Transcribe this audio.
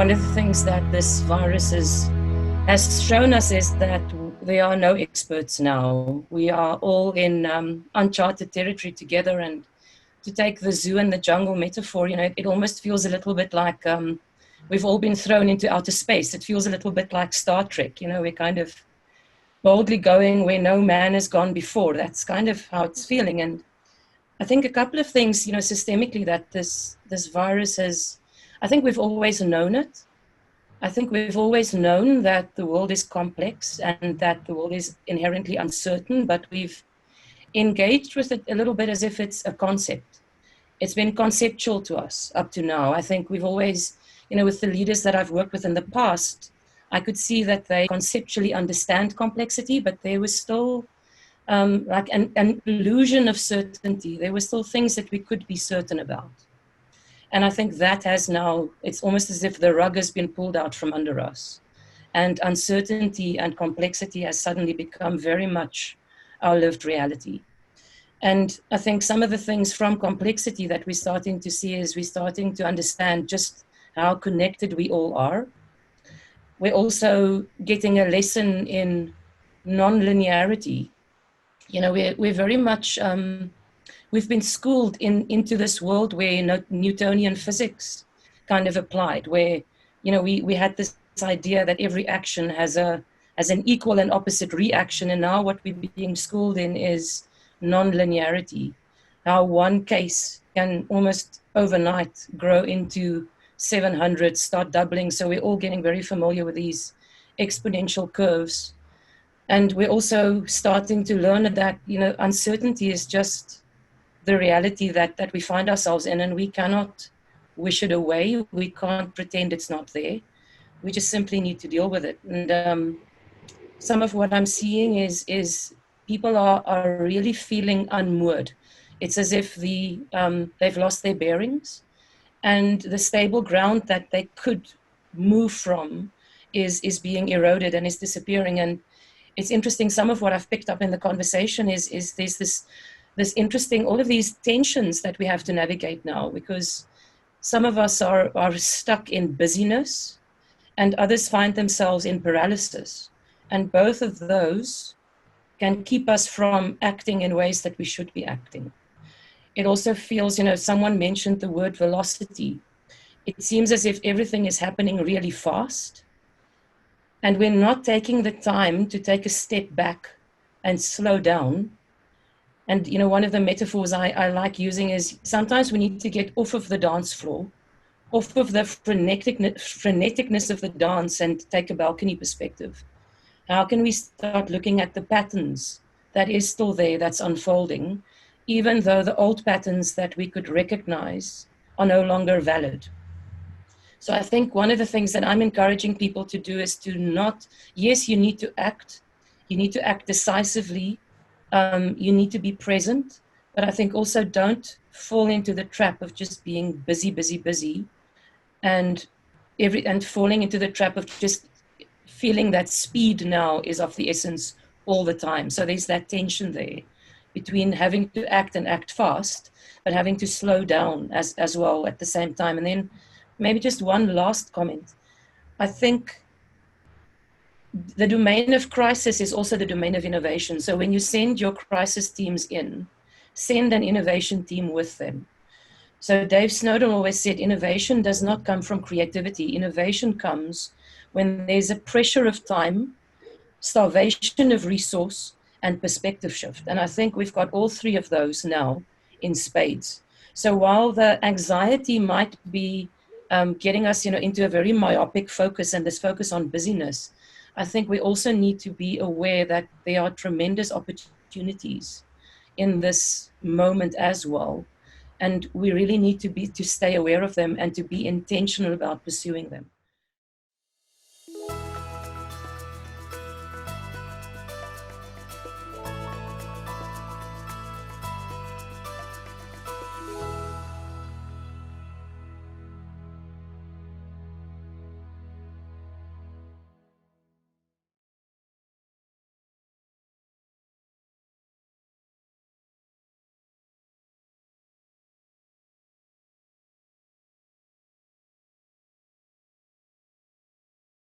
one of the things that this virus has shown us is that there are no experts now. We are all in uncharted territory together, and to take the zoo and the jungle metaphor, it almost feels a little bit like we've all been thrown into outer space. It feels a little bit like Star Trek. We're kind of boldly going where no man has gone before. That's kind of how it's feeling. And I think a couple of things, systemically, that this virus has, I think we've always known it. I think we've always known that the world is complex and that the world is inherently uncertain, but we've engaged with it a little bit as if it's a concept. It's been conceptual to us up to now. I think we've always, with the leaders that I've worked with in the past, I could see that they conceptually understand complexity, but there was still like an illusion of certainty. There were still things that we could be certain about. And I think that has now, it's almost as if the rug has been pulled out from under us. And uncertainty and complexity has suddenly become very much our lived reality. And I think some of the things from complexity that we're starting to see is we're starting to understand just how connected we all are. We're also getting a lesson in non-linearity. We're very much, we've been schooled into this world where Newtonian physics kind of applied, where, we had this idea that every action has an equal and opposite reaction. And now what we're being schooled in is non-linearity, how one case can almost overnight grow into 700, start doubling. So we're all getting very familiar with these exponential curves. And we're also starting to learn that, uncertainty is just the reality that we find ourselves in, and we cannot wish it away. We can't pretend it's not there. We just simply need to deal with it. And some of what I'm seeing is people are really feeling unmoored. It's as if they've lost their bearings, and the stable ground that they could move from is being eroded and is disappearing. And it's interesting, some of what I've picked up in the conversation is there's this interesting, all of these tensions that we have to navigate now, because some of us are stuck in busyness and others find themselves in paralysis. And both of those can keep us from acting in ways that we should be acting. It also feels, someone mentioned the word velocity. It seems as if everything is happening really fast, and we're not taking the time to take a step back and slow down. And, one of the metaphors I like using is sometimes we need to get off of the dance floor, off of the freneticness of the dance, and take a balcony perspective. How can we start looking at the patterns that is still there, that's unfolding, even though the old patterns that we could recognize are no longer valid? So I think one of the things that I'm encouraging people to do is to not, yes, you need to act decisively, you need to be present, but I think also don't fall into the trap of just being busy, and falling into the trap of just feeling that speed now is of the essence all the time. So there's that tension there between having to act and act fast, but having to slow down as well at the same time. And then maybe just one last comment. I think the domain of crisis is also the domain of innovation. So when you send your crisis teams in, send an innovation team with them. So Dave Snowden always said innovation does not come from creativity. Innovation comes when there's a pressure of time, starvation of resource, and perspective shift. And I think we've got all three of those now in spades. So while the anxiety might be getting us, into a very myopic focus and this focus on busyness, I think we also need to be aware that there are tremendous opportunities in this moment as well. And we really need to stay aware of them and to be intentional about pursuing them.